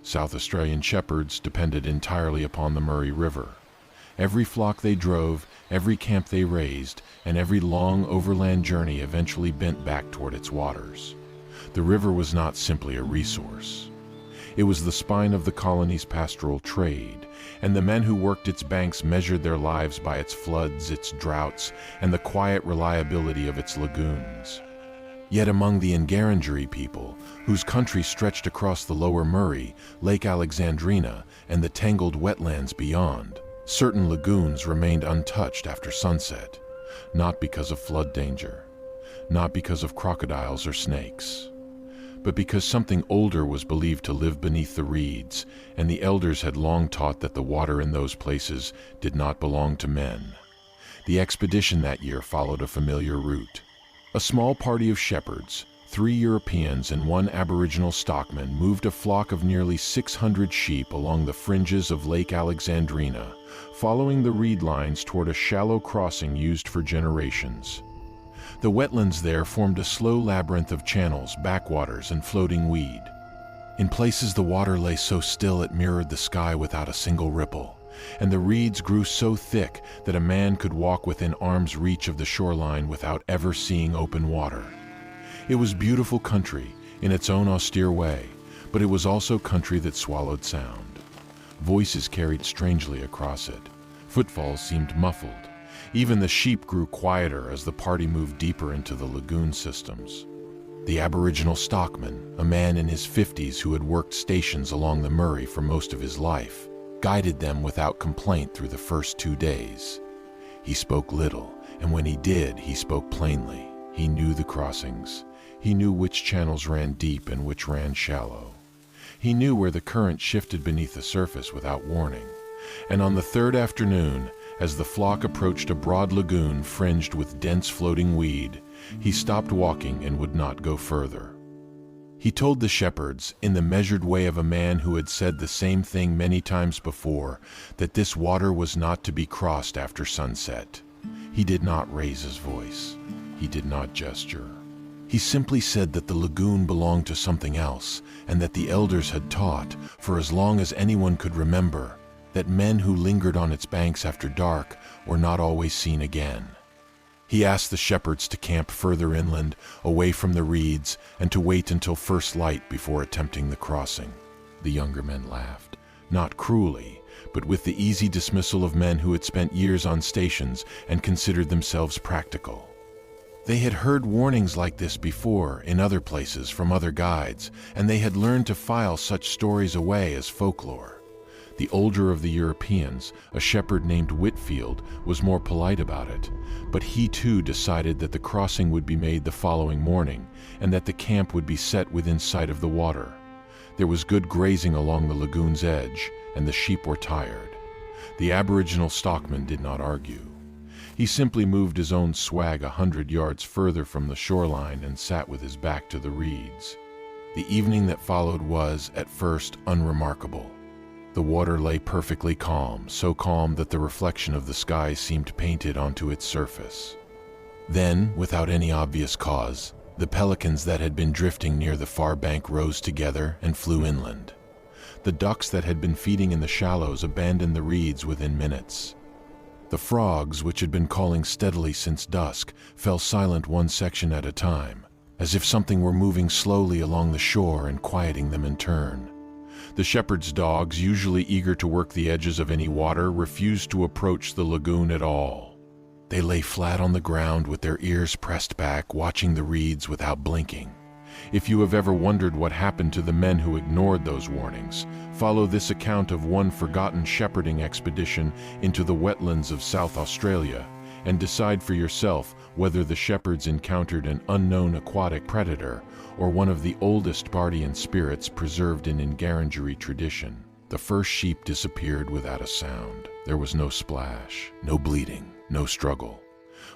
South Australian shepherds depended entirely upon the Murray River. Every flock they drove, every camp they raised, and every long overland journey eventually bent back toward its waters. The river was not simply a resource. It was the spine of the colony's pastoral trade, and the men who worked its banks measured their lives by its floods, its droughts, and the quiet reliability of its lagoons. Yet among the Ngarrindjeri people, whose country stretched across the lower Murray, Lake Alexandrina, and the tangled wetlands beyond, certain lagoons remained untouched after sunset, not because of flood danger, not because of crocodiles or snakes, but because something older was believed to live beneath the reeds, and the elders had long taught that the water in those places did not belong to men. The expedition that year followed a familiar route. A small party of shepherds, 3 Europeans and 1 Aboriginal stockman, moved a flock of nearly 600 sheep along the fringes of Lake Alexandrina, following the reed lines toward a shallow crossing used for generations. The wetlands there formed a slow labyrinth of channels, backwaters, and floating weed. In places the water lay so still it mirrored the sky without a single ripple, and the reeds grew so thick that a man could walk within arm's reach of the shoreline without ever seeing open water. It was beautiful country in its own austere way, but it was also country that swallowed sound. Voices carried strangely across it. Footfalls seemed muffled. Even the sheep grew quieter as the party moved deeper into the lagoon systems. The Aboriginal stockman, a man in his 50s who had worked stations along the Murray for most of his life, guided them without complaint through the first 2 days. He spoke little, and when he did, he spoke plainly. He knew the crossings. He knew which channels ran deep and which ran shallow. He knew where the current shifted beneath the surface without warning. And on the 3rd afternoon, as the flock approached a broad lagoon fringed with dense floating weed, he stopped walking and would not go further. He told the shepherds, in the measured way of a man who had said the same thing many times before, that this water was not to be crossed after sunset. He did not raise his voice. He did not gesture. He simply said that the lagoon belonged to something else, and that the elders had taught, for as long as anyone could remember, that men who lingered on its banks after dark were not always seen again. He asked the shepherds to camp further inland, away from the reeds, and to wait until first light before attempting the crossing. The younger men laughed, not cruelly, but with the easy dismissal of men who had spent years on stations and considered themselves practical. They had heard warnings like this before in other places from other guides, and they had learned to file such stories away as folklore. The older of the Europeans, a shepherd named Whitfield, was more polite about it, but he too decided that the crossing would be made the following morning, and that the camp would be set within sight of the water. There was good grazing along the lagoon's edge, and the sheep were tired. The Aboriginal stockman did not argue. He simply moved his own swag 100 yards further from the shoreline and sat with his back to the reeds. The evening that followed was, at first, unremarkable. The water lay perfectly calm, so calm that the reflection of the sky seemed painted onto its surface. Then, without any obvious cause, the pelicans that had been drifting near the far bank rose together and flew inland. The ducks that had been feeding in the shallows abandoned the reeds within minutes. The frogs, which had been calling steadily since dusk, fell silent one section at a time, as if something were moving slowly along the shore and quieting them in turn. The shepherd's dogs, usually eager to work the edges of any water, refused to approach the lagoon at all. They lay flat on the ground with their ears pressed back, watching the reeds without blinking. If you have ever wondered what happened to the men who ignored those warnings, follow this account of one forgotten shepherding expedition into the wetlands of South Australia, and decide for yourself whether the shepherds encountered an unknown aquatic predator or one of the oldest Bardian spirits preserved in Ngarrindjeri tradition. The first sheep disappeared without a sound. There was no splash, no bleeding, no struggle.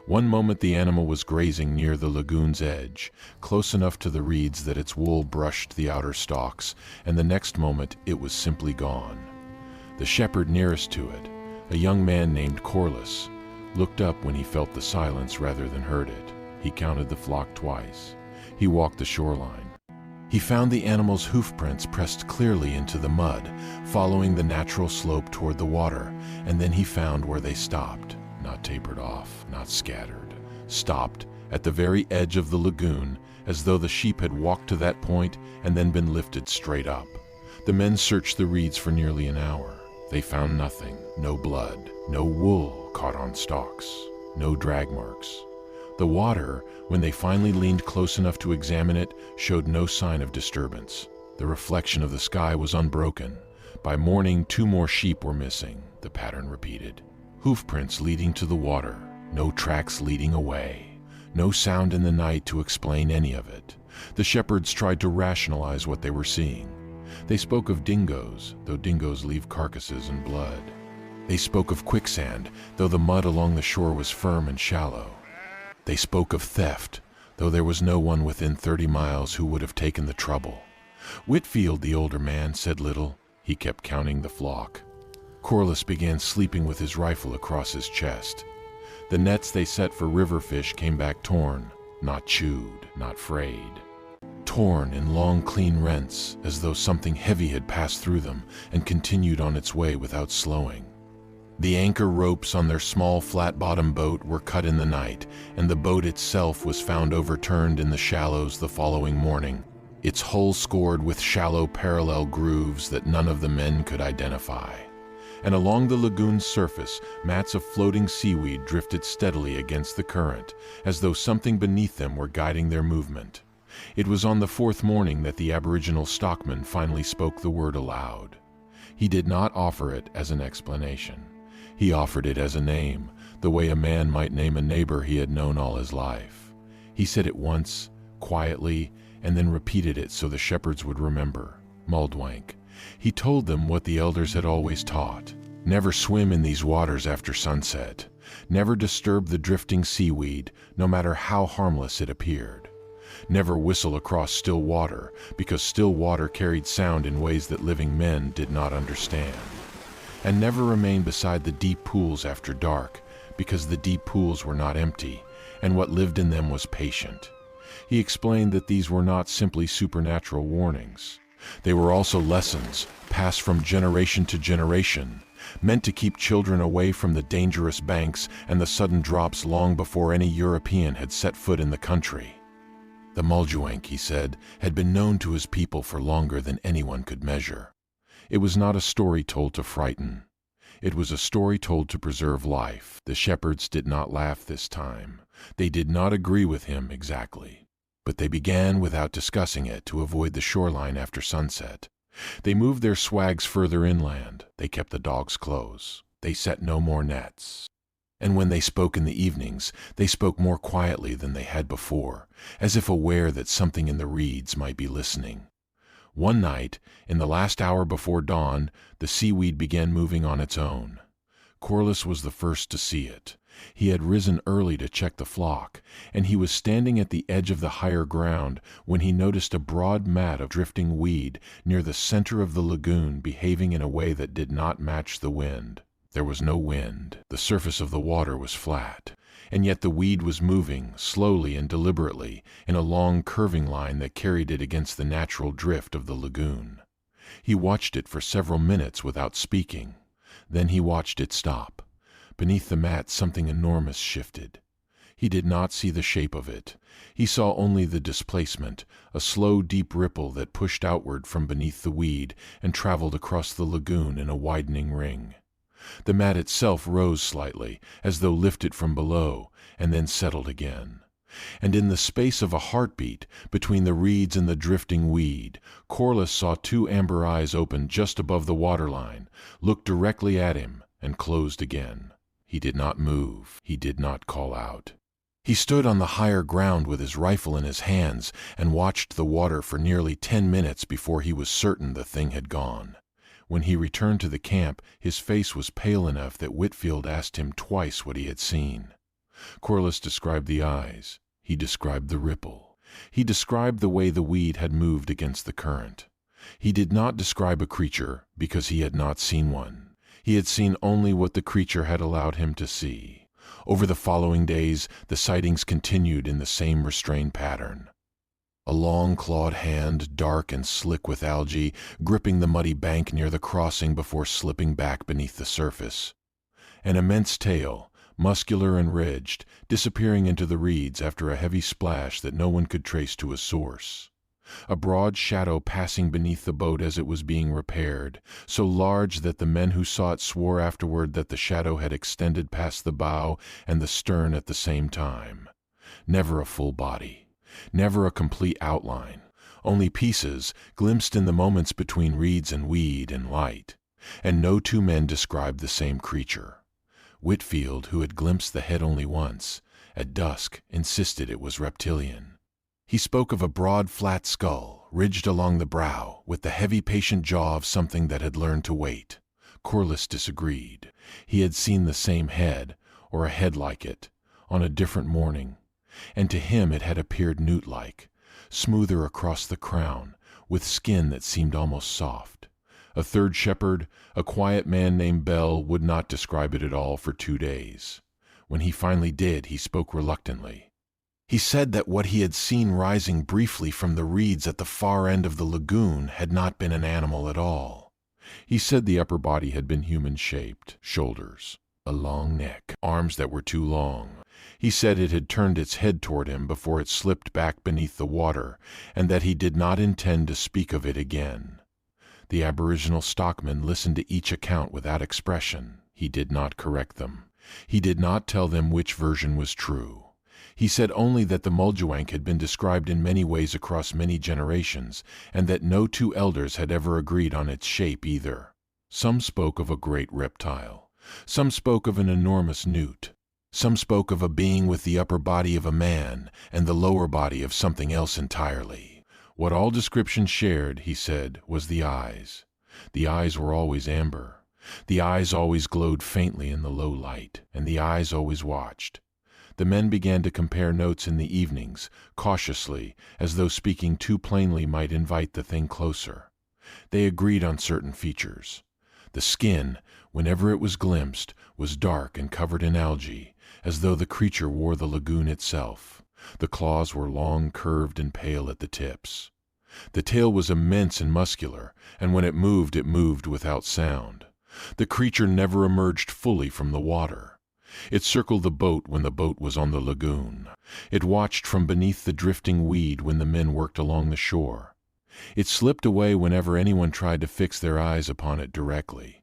One moment the animal was grazing near the lagoon's edge, close enough to the reeds that its wool brushed the outer stalks, and the next moment it was simply gone. The shepherd nearest to it, a young man named Corliss, looked up when he felt the silence rather than heard it. He counted the flock twice. He walked the shoreline. He found the animal's hoofprints pressed clearly into the mud, following the natural slope toward the water, and then he found where they stopped, not tapered off, not scattered, stopped at the very edge of the lagoon, as though the sheep had walked to that point and then been lifted straight up. The men searched the reeds for nearly an hour. They found nothing, no blood, no wool caught on stalks, no drag marks. The water, when they finally leaned close enough to examine it, showed no sign of disturbance. The reflection of the sky was unbroken. By morning, 2 more sheep were missing, the pattern repeated. Hoofprints leading to the water, no tracks leading away, no sound in the night to explain any of it. The shepherds tried to rationalize what they were seeing. They spoke of dingoes, though dingoes leave carcasses and blood. They spoke of quicksand, though the mud along the shore was firm and shallow. They spoke of theft, though there was no one within 30 miles who would have taken the trouble. Whitfield, the older man, said little. He kept counting the flock. Corliss began sleeping with his rifle across his chest. The nets they set for river fish came back torn, not chewed, not frayed. Torn in long, clean rents, as though something heavy had passed through them and continued on its way without slowing. The anchor ropes on their small flat-bottom boat were cut in the night, and the boat itself was found overturned in the shallows the following morning, its hull scored with shallow parallel grooves that none of the men could identify. And along the lagoon's surface, mats of floating seaweed drifted steadily against the current, as though something beneath them were guiding their movement. It was on the 4th morning that the Aboriginal stockman finally spoke the word aloud. He did not offer it as an explanation. He offered it as a name, the way a man might name a neighbor he had known all his life. He said it once, quietly, and then repeated it so the shepherds would remember. Muldjewangk. He told them what the elders had always taught. Never swim in these waters after sunset. Never disturb the drifting seaweed, no matter how harmless it appeared. Never whistle across still water, because still water carried sound in ways that living men did not understand. And never remain beside the deep pools after dark, because the deep pools were not empty, and what lived in them was patient. He explained that these were not simply supernatural warnings. They were also lessons, passed from generation to generation, meant to keep children away from the dangerous banks and the sudden drops long before any European had set foot in the country. The Muljawank, he said, had been known to his people for longer than anyone could measure. It was not a story told to frighten. It was a story told to preserve life. The shepherds did not laugh this time. They did not agree with him exactly. But they began, without discussing it, to avoid the shoreline after sunset. They moved their swags further inland. They kept the dogs close. They set no more nets. And when they spoke in the evenings, they spoke more quietly than they had before, as if aware that something in the reeds might be listening. One night, in the last hour before dawn, the seaweed began moving on its own. Corliss was the first to see it. He had risen early to check the flock, and he was standing at the edge of the higher ground when he noticed a broad mat of drifting weed near the center of the lagoon behaving in a way that did not match the wind. There was no wind. The surface of the water was flat, and yet the weed was moving, slowly and deliberately, in a long curving line that carried it against the natural drift of the lagoon. He watched it for several minutes without speaking. Then he watched it stop. Beneath the mat something enormous shifted. He did not see the shape of it. He saw only the displacement, a slow, deep ripple that pushed outward from beneath the weed and traveled across the lagoon in a widening ring. The mat itself rose slightly, as though lifted from below, and then settled again. And in the space of a heartbeat, between the reeds and the drifting weed, Corliss saw 2 amber eyes open just above the waterline, looked directly at him, and closed again. He did not move. He did not call out. He stood on the higher ground with his rifle in his hands and watched the water for nearly 10 minutes before he was certain the thing had gone. When he returned to the camp, his face was pale enough that Whitfield asked him twice what he had seen. Corliss described the eyes. He described the ripple. He described the way the weed had moved against the current. He did not describe a creature, because he had not seen one. He had seen only what the creature had allowed him to see. Over the following days, the sightings continued in the same restrained pattern. A long clawed hand, dark and slick with algae, gripping the muddy bank near the crossing before slipping back beneath the surface. An immense tail, muscular and ridged, disappearing into the reeds after a heavy splash that no one could trace to a source. A broad shadow passing beneath the boat as it was being repaired, so large that the men who saw it swore afterward that the shadow had extended past the bow and the stern at the same time. Never a full body. Never a complete outline, only pieces glimpsed in the moments between reeds and weed and light, and no two men described the same creature. Whitfield, who had glimpsed the head only once, at dusk insisted it was reptilian. He spoke of a broad, flat skull, ridged along the brow, with the heavy, patient jaw of something that had learned to wait. Corliss disagreed. He had seen the same head, or a head like it, on a different morning, and to him it had appeared newt-like, smoother across the crown, with skin that seemed almost soft. A third shepherd, a quiet man named Bell, would not describe it at all for 2 days. When he finally did, he spoke reluctantly. He said that what he had seen rising briefly from the reeds at the far end of the lagoon had not been an animal at all. He said the upper body had been human-shaped, shoulders, a long neck, arms that were too long. He said it had turned its head toward him before it slipped back beneath the water, and that he did not intend to speak of it again. The aboriginal stockman listened to each account without expression. He did not correct them. He did not tell them which version was true. He said only that the Muldjewangk had been described in many ways across many generations, and that no two elders had ever agreed on its shape either. Some spoke of a great reptile. Some spoke of an enormous newt. Some spoke of a being with the upper body of a man and the lower body of something else entirely. What all descriptions shared, he said, was the eyes. The eyes were always amber. The eyes always glowed faintly in the low light, and the eyes always watched. The men began to compare notes in the evenings, cautiously, as though speaking too plainly might invite the thing closer. They agreed on certain features. The skin, whenever it was glimpsed, was dark and covered in algae, as though the creature wore the lagoon itself. The claws were long, curved, and pale at the tips. The tail was immense and muscular, and when it moved without sound. The creature never emerged fully from the water. It circled the boat when the boat was on the lagoon. It watched from beneath the drifting weed when the men worked along the shore. It slipped away whenever anyone tried to fix their eyes upon it directly.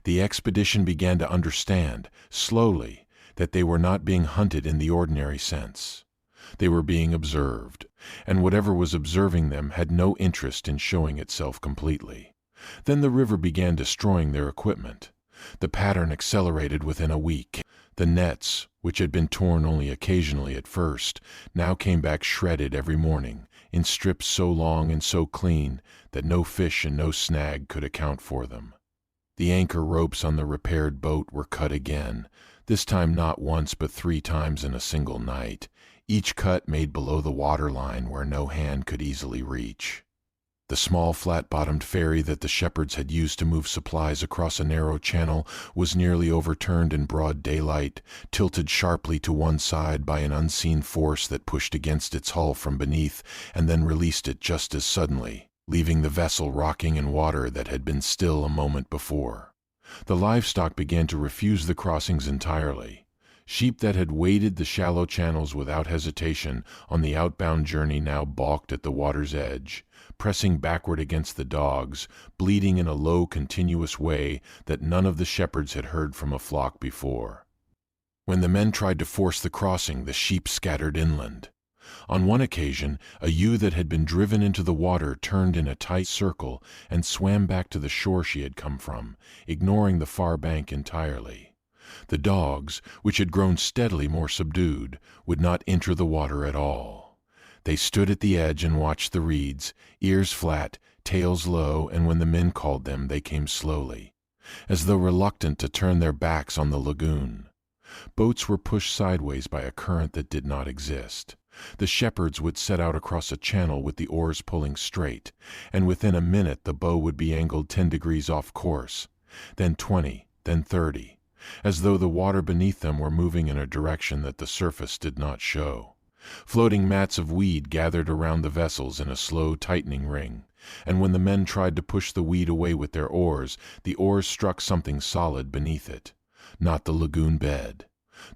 The expedition began to understand, slowly, that they were not being hunted in the ordinary sense. They were being observed, and whatever was observing them had no interest in showing itself completely. Then the river began destroying their equipment. The pattern accelerated within a week. The nets, which had been torn only occasionally at first, now came back shredded every morning, in strips so long and so clean that no fish and no snag could account for them. The anchor ropes on the repaired boat were cut again, this time not once but 3 times in a single night, each cut made below the waterline where no hand could easily reach. The small flat-bottomed ferry that the shepherds had used to move supplies across a narrow channel was nearly overturned in broad daylight, tilted sharply to one side by an unseen force that pushed against its hull from beneath and then released it just as suddenly, leaving the vessel rocking in water that had been still a moment before. The livestock began to refuse the crossings entirely. Sheep that had waded the shallow channels without hesitation on the outbound journey now balked at the water's edge, pressing backward against the dogs, bleating in a low, continuous way that none of the shepherds had heard from a flock before. When the men tried to force the crossing, the sheep scattered inland. On one occasion, a ewe that had been driven into the water turned in a tight circle and swam back to the shore she had come from, ignoring the far bank entirely. The dogs, which had grown steadily more subdued, would not enter the water at all. They stood at the edge and watched the reeds, ears flat, tails low, and when the men called them, they came slowly, as though reluctant to turn their backs on the lagoon. Boats were pushed sideways by a current that did not exist. The shepherds would set out across a channel with the oars pulling straight, and within a minute the bow would be angled 10 degrees off course, then 20, then 30, as though the water beneath them were moving in a direction that the surface did not show. Floating mats of weed gathered around the vessels in a slow, tightening ring, and when the men tried to push the weed away with their oars, the oars struck something solid beneath it. Not the lagoon bed.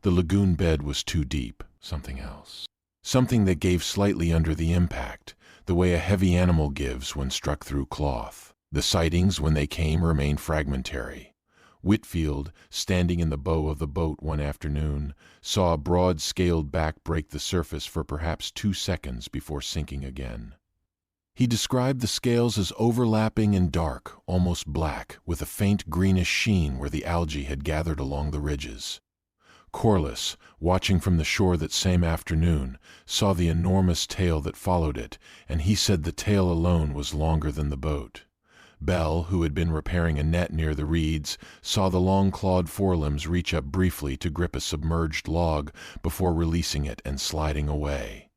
The lagoon bed was too deep. Something else. Something that gave slightly under the impact, the way a heavy animal gives when struck through cloth. The sightings, when they came, remained fragmentary. Whitfield, standing in the bow of the boat one afternoon, saw a broad scaled back break the surface for perhaps 2 seconds before sinking again. He described the scales as overlapping and dark, almost black, with a faint greenish sheen where the algae had gathered along the ridges. Corliss, watching from the shore that same afternoon, saw the enormous tail that followed it, and he said the tail alone was longer than the boat. Bell, who had been repairing a net near the reeds, saw the long clawed forelimbs reach up briefly to grip a submerged log before releasing it and sliding away.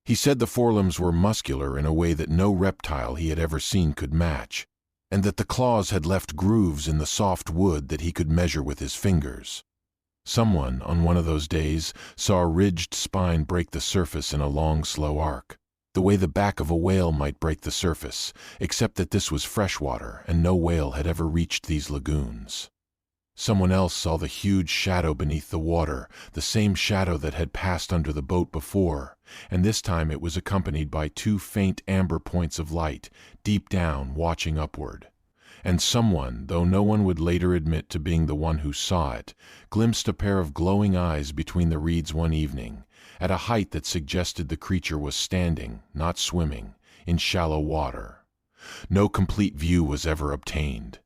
He said the forelimbs were muscular in a way that no reptile he had ever seen could match, and that the claws had left grooves in the soft wood that he could measure with his fingers. Someone, on one of those days, saw a ridged spine break the surface in a long, slow arc, the way the back of a whale might break the surface, except that this was freshwater and no whale had ever reached these lagoons. Someone else saw the huge shadow beneath the water, the same shadow that had passed under the boat before, and this time it was accompanied by 2 faint amber points of light, deep down, watching upward. And someone, though no one would later admit to being the one who saw it, glimpsed a pair of glowing eyes between the reeds one evening, at a height that suggested the creature was standing, not swimming, in shallow water. No complete view was ever obtained.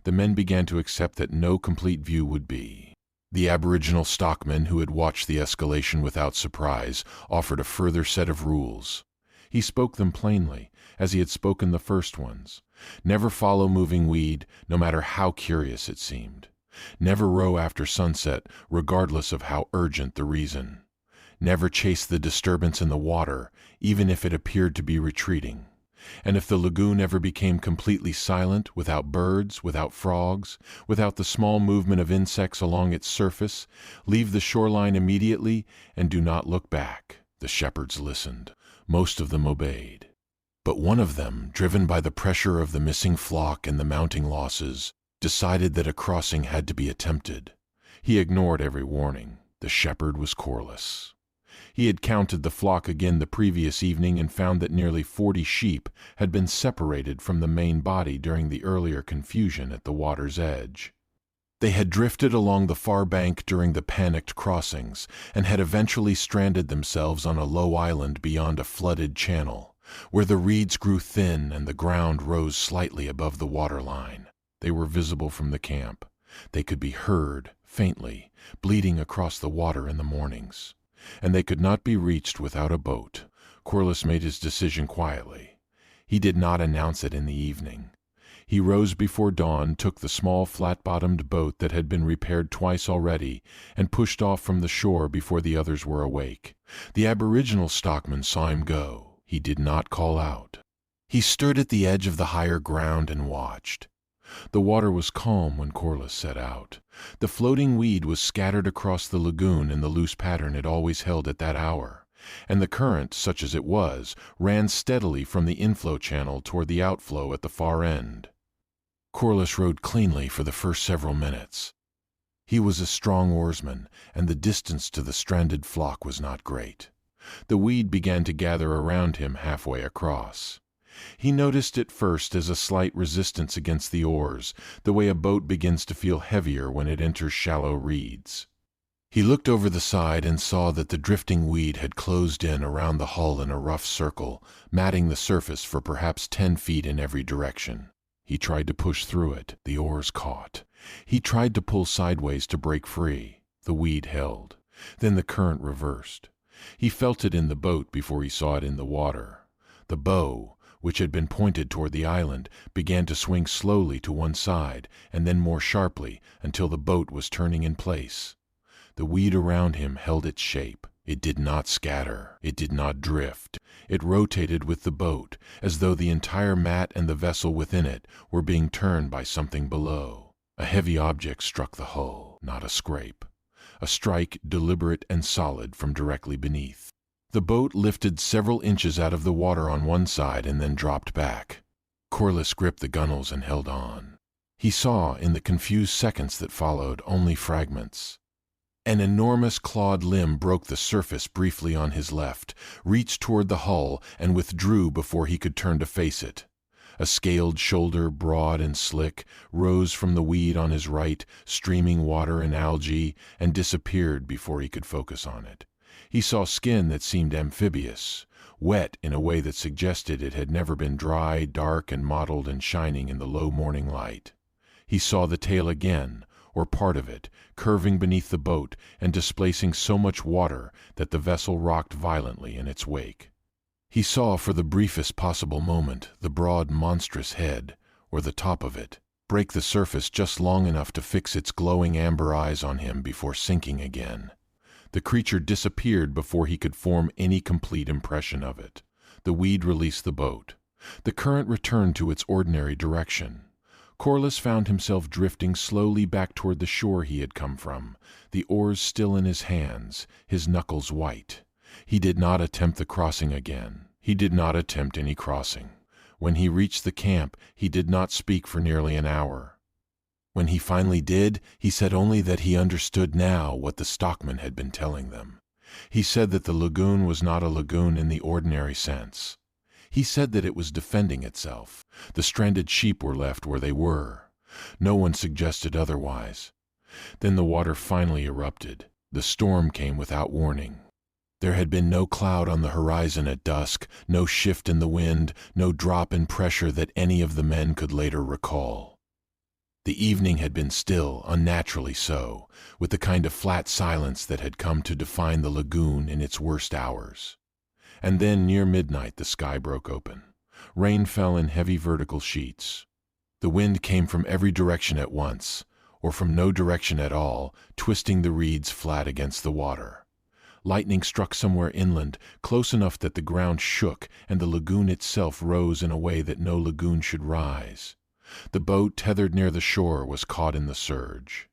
The men began to accept that no complete view would be. The Aboriginal stockman, who had watched the escalation without surprise, offered a further set of rules. He spoke them plainly, as he had spoken the first ones. Never follow moving weed, no matter how curious it seemed. Never row after sunset, regardless of how urgent the reason. Never chase the disturbance in the water, even if it appeared to be retreating. And if the lagoon ever became completely silent, without birds, without frogs, without the small movement of insects along its surface, leave the shoreline immediately and do not look back. The shepherds listened. Most of them obeyed. But one of them, driven by the pressure of the missing flock and the mounting losses, decided that a crossing had to be attempted. He ignored every warning. The shepherd was Corliss. He had counted the flock again the previous evening and found that nearly 40 sheep had been separated from the main body during the earlier confusion at the water's edge. They had drifted along the far bank during the panicked crossings and had eventually stranded themselves on a low island beyond a flooded channel, where the reeds grew thin and the ground rose slightly above the waterline. They were visible from the camp. They could be heard, faintly, bleeding across the water in the mornings. And they could not be reached without a boat. Corliss made his decision quietly. He did not announce it in the evening. He rose before dawn, took the small flat-bottomed boat that had been repaired twice already, and pushed off from the shore before the others were awake. The Aboriginal stockman saw him go. He did not call out. He stood at the edge of the higher ground and watched. The water was calm when Corliss set out. The floating weed was scattered across the lagoon in the loose pattern it always held at that hour, and the current, such as it was, ran steadily from the inflow channel toward the outflow at the far end. Corliss rowed cleanly for the first several minutes. He was a strong oarsman, and the distance to the stranded flock was not great. The weed began to gather around him halfway across. He noticed it first as a slight resistance against the oars, the way a boat begins to feel heavier when it enters shallow reeds. He looked over the side and saw that the drifting weed had closed in around the hull in a rough circle, matting the surface for perhaps 10 feet in every direction. He tried to push through it. The oars caught. He tried to pull sideways to break free. The weed held. Then the current reversed. He felt it in the boat before he saw it in the water. The bow, which had been pointed toward the island, began to swing slowly to one side, and then more sharply, until the boat was turning in place. The weed around him held its shape. It did not scatter. It did not drift. It rotated with the boat, as though the entire mat and the vessel within it were being turned by something below. A heavy object struck the hull, not a scrape. A strike deliberate and solid from directly beneath. The boat lifted several inches out of the water on one side and then dropped back. Corliss gripped the gunwales and held on. He saw, in the confused seconds that followed, only fragments. An enormous clawed limb broke the surface briefly on his left, reached toward the hull, and withdrew before he could turn to face it. A scaled shoulder, broad and slick, rose from the weed on his right, streaming water and algae, and disappeared before he could focus on it. He saw skin that seemed amphibious, wet in a way that suggested it had never been dry, dark, and mottled and shining in the low morning light. He saw the tail again, or part of it, curving beneath the boat and displacing so much water that the vessel rocked violently in its wake. He saw for the briefest possible moment the broad, monstrous head, or the top of it, break the surface just long enough to fix its glowing amber eyes on him before sinking again. The creature disappeared before he could form any complete impression of it. The weed released the boat. The current returned to its ordinary direction. Corliss found himself drifting slowly back toward the shore he had come from, the oars still in his hands, his knuckles white. He did not attempt the crossing again. He did not attempt any crossing. When he reached the camp, he did not speak for nearly an hour. When he finally did, he said only that he understood now what the stockman had been telling them. He said that the lagoon was not a lagoon in the ordinary sense. He said that it was defending itself. The stranded sheep were left where they were. No one suggested otherwise. Then the water finally erupted. The storm came without warning. There had been no cloud on the horizon at dusk, no shift in the wind, no drop in pressure that any of the men could later recall. The evening had been still, unnaturally so, with the kind of flat silence that had come to define the lagoon in its worst hours. And then, near midnight, the sky broke open. Rain fell in heavy vertical sheets. The wind came from every direction at once, or from no direction at all, twisting the reeds flat against the water. Lightning struck somewhere inland, close enough that the ground shook and the lagoon itself rose in a way that no lagoon should rise. The boat, tethered near the shore, was caught in the surge.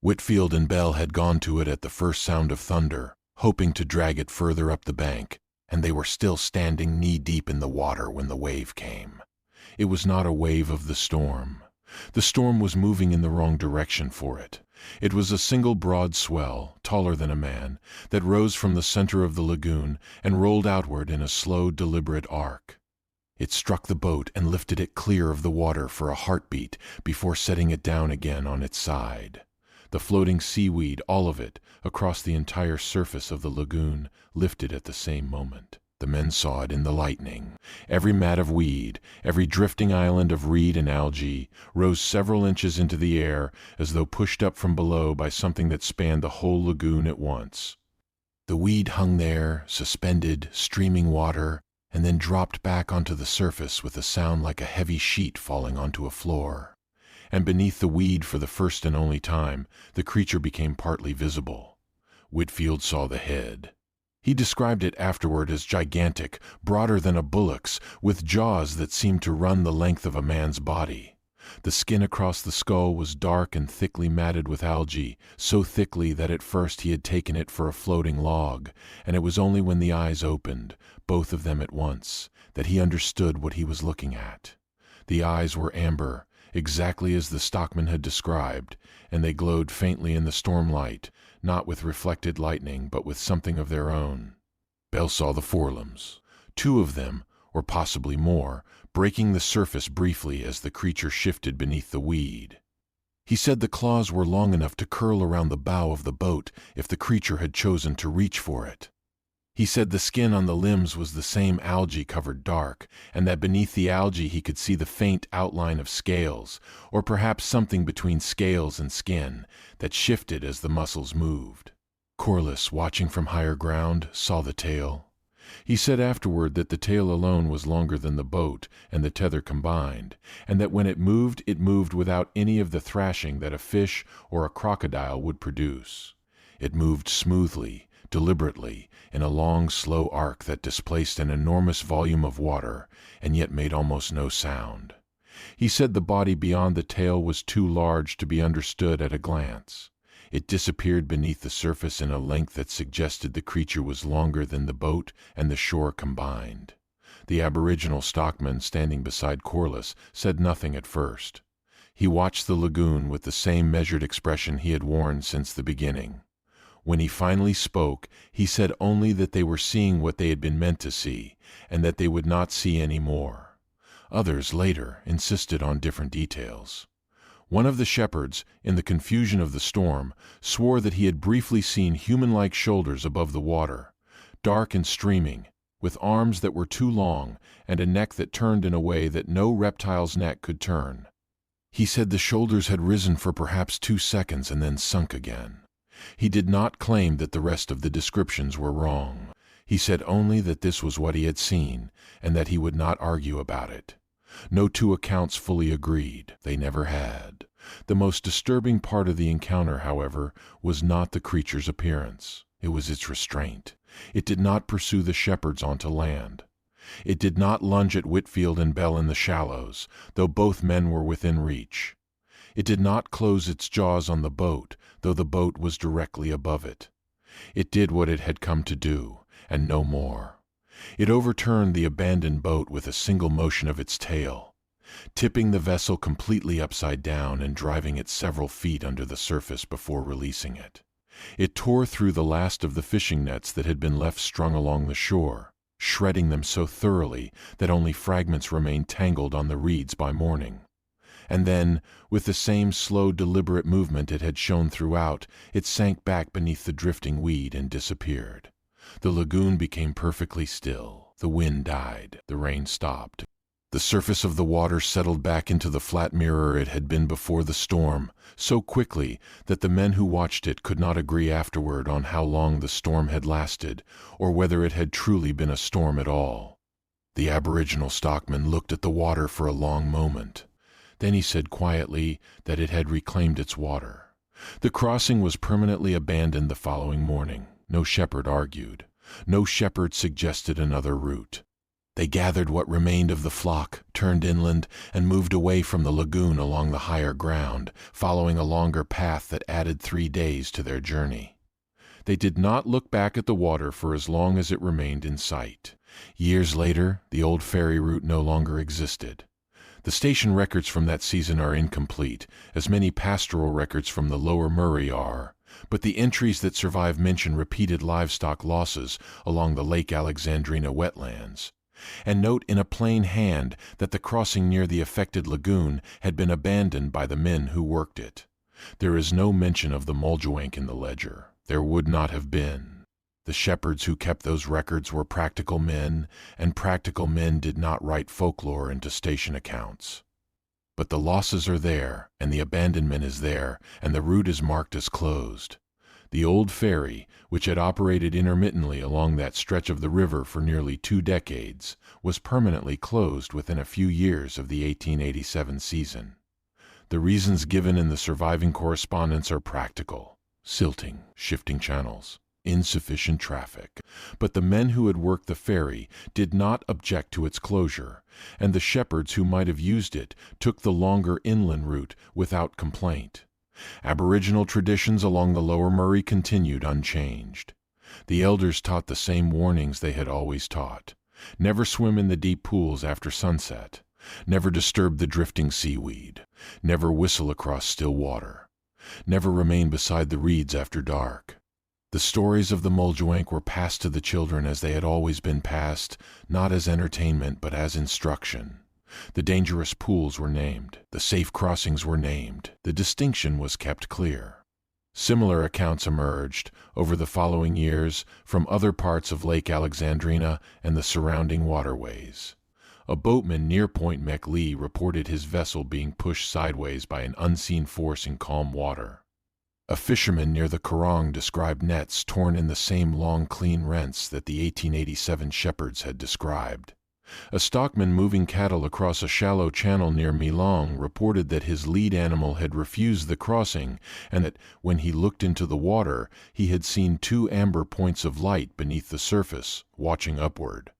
Whitfield and Bell had gone to it at the first sound of thunder, hoping to drag it further up the bank, and they were still standing knee-deep in the water when the wave came. It was not a wave of the storm. The storm was moving in the wrong direction for it. It was a single broad swell, taller than a man, that rose from the center of the lagoon and rolled outward in a slow, deliberate arc. It struck the boat and lifted it clear of the water for a heartbeat before setting it down again on its side. The floating seaweed, all of it, across the entire surface of the lagoon, lifted at the same moment. The men saw it in the lightning. Every mat of weed, every drifting island of reed and algae, rose several inches into the air as though pushed up from below by something that spanned the whole lagoon at once. The weed hung there, suspended, streaming water, and then dropped back onto the surface with a sound like a heavy sheet falling onto a floor. And beneath the weed, for the first and only time, the creature became partly visible. Whitfield saw the head. He described it afterward as gigantic, broader than a bullock's, with jaws that seemed to run the length of a man's body. The skin across the skull was dark and thickly matted with algae, so thickly that at first he had taken it for a floating log, and it was only when the eyes opened, both of them at once, that he understood what he was looking at. The eyes were amber, exactly as the stockman had described, and they glowed faintly in the storm light, not with reflected lightning, but with something of their own. Bell saw the forelimbs, 2 of them, or possibly more, breaking the surface briefly as the creature shifted beneath the weed. He said the claws were long enough to curl around the bow of the boat if the creature had chosen to reach for it. He said the skin on the limbs was the same algae-covered dark, and that beneath the algae he could see the faint outline of scales, or perhaps something between scales and skin, that shifted as the muscles moved. Corliss, watching from higher ground, saw the tail. He said afterward that the tail alone was longer than the boat and the tether combined, and that when it moved without any of the thrashing that a fish or a crocodile would produce. It moved smoothly, deliberately, in a long, slow arc that displaced an enormous volume of water and yet made almost no sound. He said the body beyond the tail was too large to be understood at a glance. It disappeared beneath the surface in a length that suggested the creature was longer than the boat and the shore combined. The Aboriginal stockman standing beside Corliss said nothing at first. He watched the lagoon with the same measured expression he had worn since the beginning. When he finally spoke, he said only that they were seeing what they had been meant to see, and that they would not see any more. Others, later, insisted on different details. One of the shepherds, in the confusion of the storm, swore that he had briefly seen human-like shoulders above the water, dark and streaming, with arms that were too long and a neck that turned in a way that no reptile's neck could turn. He said the shoulders had risen for perhaps 2 seconds and then sunk again. He did not claim that the rest of the descriptions were wrong. He said only that this was what he had seen, and that he would not argue about it. No two accounts fully agreed. They never had. The most disturbing part of the encounter, however, was not the creature's appearance. It was its restraint. It did not pursue the shepherds onto land. It did not lunge at Whitfield and Bell in the shallows, though both men were within reach. It did not close its jaws on the boat, though the boat was directly above it. It did what it had come to do, and no more. It overturned the abandoned boat with a single motion of its tail, tipping the vessel completely upside down and driving it several feet under the surface before releasing it. It tore through the last of the fishing nets that had been left strung along the shore, shredding them so thoroughly that only fragments remained tangled on the reeds by morning. And then, with the same slow, deliberate movement it had shown throughout, it sank back beneath the drifting weed and disappeared. The lagoon became perfectly still. The wind died. The rain stopped. The surface of the water settled back into the flat mirror it had been before the storm, so quickly that the men who watched it could not agree afterward on how long the storm had lasted, or whether it had truly been a storm at all. The Aboriginal stockman looked at the water for a long moment. Then he said quietly that it had reclaimed its water. The crossing was permanently abandoned the following morning. No shepherd argued. No shepherd suggested another route. They gathered what remained of the flock, turned inland, and moved away from the lagoon along the higher ground, following a longer path that added 3 days to their journey. They did not look back at the water for as long as it remained in sight. Years later, the old ferry route no longer existed. The station records from that season are incomplete, as many pastoral records from the lower Murray are, but the entries that survive mention repeated livestock losses along the Lake Alexandrina wetlands, and note in a plain hand that the crossing near the affected lagoon had been abandoned by the men who worked it. There is no mention of the Muldjewangk in the ledger. There would not have been. The shepherds who kept those records were practical men, and practical men did not write folklore into station accounts. But the losses are there, and the abandonment is there, and the route is marked as closed. The old ferry, which had operated intermittently along that stretch of the river for nearly 2 decades, was permanently closed within a few years of the 1887 season. The reasons given in the surviving correspondence are practical: silting, shifting channels, insufficient traffic. But the men who had worked the ferry did not object to its closure, and the shepherds who might have used it took the longer inland route without complaint. Aboriginal traditions along the lower Murray continued unchanged. The elders taught the same warnings they had always taught. Never swim in the deep pools after sunset. Never disturb the drifting seaweed. Never whistle across still water. Never remain beside the reeds after dark. The stories of the Muljawank were passed to the children as they had always been passed, not as entertainment but as instruction. The dangerous pools were named. The safe crossings were named. The distinction was kept clear. Similar accounts emerged, over the following years, from other parts of Lake Alexandrina and the surrounding waterways. A boatman near Point McLee reported his vessel being pushed sideways by an unseen force in calm water. A fisherman near the Korong described nets torn in the same long, clean rents that the 1887 shepherds had described. A stockman moving cattle across a shallow channel near Milong reported that his lead animal had refused the crossing, and that, when he looked into the water, he had seen 2 amber points of light beneath the surface, watching upward.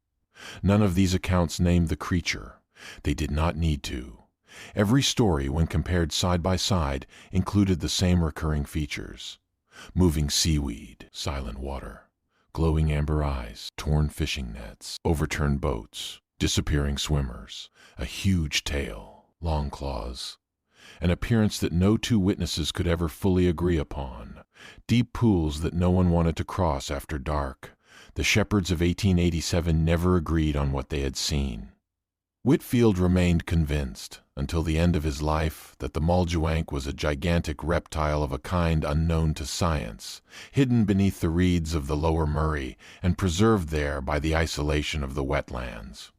None of these accounts named the creature. They did not need to. Every story, when compared side by side, included the same recurring features: moving seaweed, silent water, glowing amber eyes, torn fishing nets, overturned boats, disappearing swimmers, a huge tail, long claws, an appearance that no two witnesses could ever fully agree upon, deep pools that no one wanted to cross after dark. The shepherds of 1887 never agreed on what they had seen. Whitfield remained convinced, until the end of his life, that the Muljawank was a gigantic reptile of a kind unknown to science, hidden beneath the reeds of the lower Murray and preserved there by the isolation of the wetlands.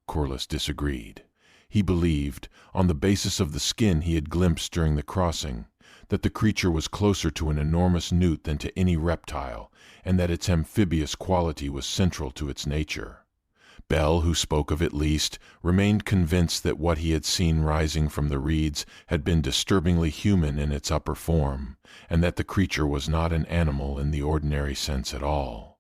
Corliss disagreed. He believed, on the basis of the skin he had glimpsed during the crossing, that the creature was closer to an enormous newt than to any reptile, and that its amphibious quality was central to its nature. Bell, who spoke of it least, remained convinced that what he had seen rising from the reeds had been disturbingly human in its upper form, and that the creature was not an animal in the ordinary sense at all.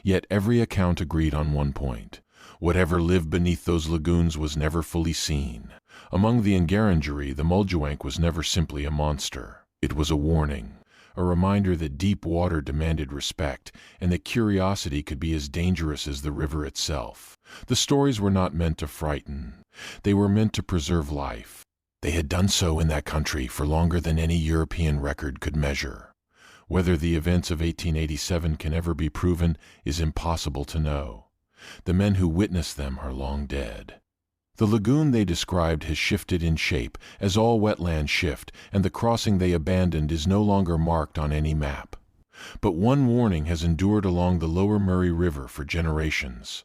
Yet every account agreed on one point: whatever lived beneath those lagoons was never fully seen. Among the Ngarrindjeri, the Muldjewangk was never simply a monster. It was a warning, a reminder that deep water demanded respect, and that curiosity could be as dangerous as the river itself. The stories were not meant to frighten. They were meant to preserve life. They had done so in that country for longer than any European record could measure. Whether the events of 1887 can ever be proven is impossible to know. The men who witnessed them are long dead. The lagoon they described has shifted in shape, as all wetlands shift, and the crossing they abandoned is no longer marked on any map. But one warning has endured along the lower Murray River for generations: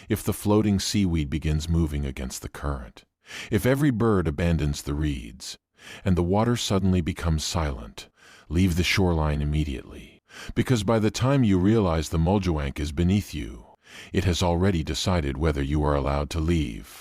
if the floating seaweed begins moving against the current, if every bird abandons the reeds, and the water suddenly becomes silent, leave the shoreline immediately, because by the time you realize the Muljawank is beneath you, it has already decided whether you are allowed to leave.